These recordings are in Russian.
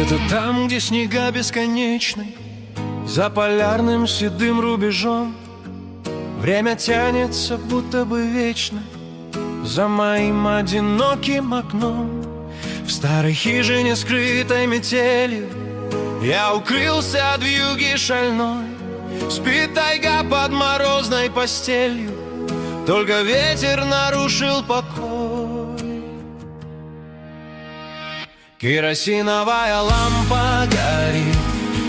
Где-то там, где снега бесконечны, за полярным седым рубежом, время тянется, будто бы вечно, за моим одиноким окном. В старой хижине, скрытой метелью, я укрылся от вьюги шальной. Спит тайга под морозной постелью, только ветер нарушил покой. Керосиновая лампа горит,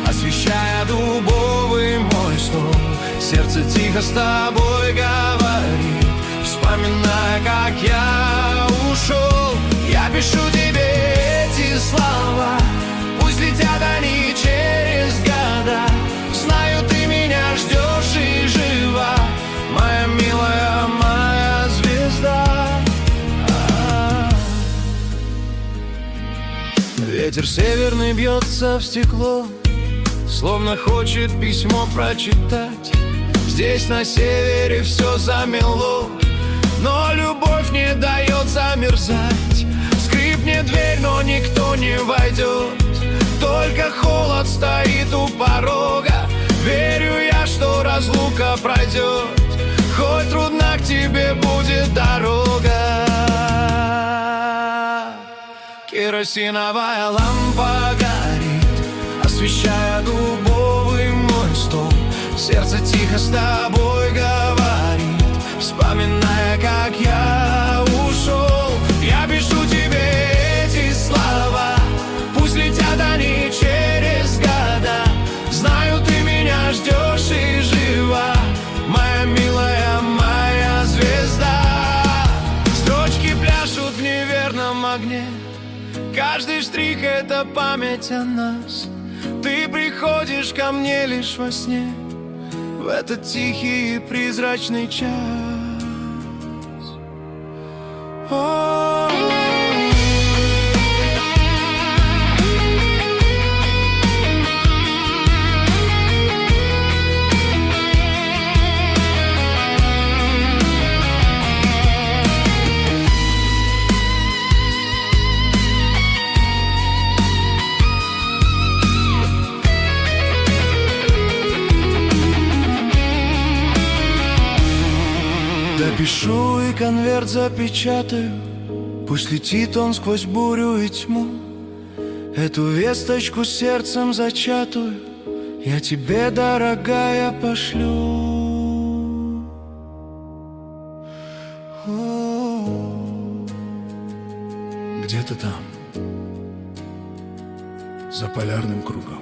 освещая дубовый мой стол. Сердце тихо с тобой говорит, вспоминая, как я ушел. Я пишу тебе эти слова, пусть летят они через года. Знаю, ты меня ждешь и жива, моя милая, моя звезда. Ветер северный бьется в стекло, словно хочет письмо прочитать. Здесь на севере все замело, но любовь не дает замерзать. Скрипнет дверь, но никто не войдет, только холод стоит у порога. Верю я, что разлука пройдет, хоть трудна к тебе будет дорога. Керосиновая лампа горит, освещая дубовый мой стол. Сердце тихо с тобой говорит, вспоминая, как я ушел. Я пишу тебе эти слова, пусть летят они через года. Знаю, ты меня ждешь и жива, моя милая, моя звезда. Строчки пляшут в неверном огне, каждый штрих — это память о нас. Ты приходишь ко мне лишь во сне, в этот тихий и призрачный час. Допишу и конверт запечатаю, пусть летит он сквозь бурю и тьму. Эту весточку сердцем зачатую я тебе, дорогая, пошлю. Где-то там, за полярным кругом,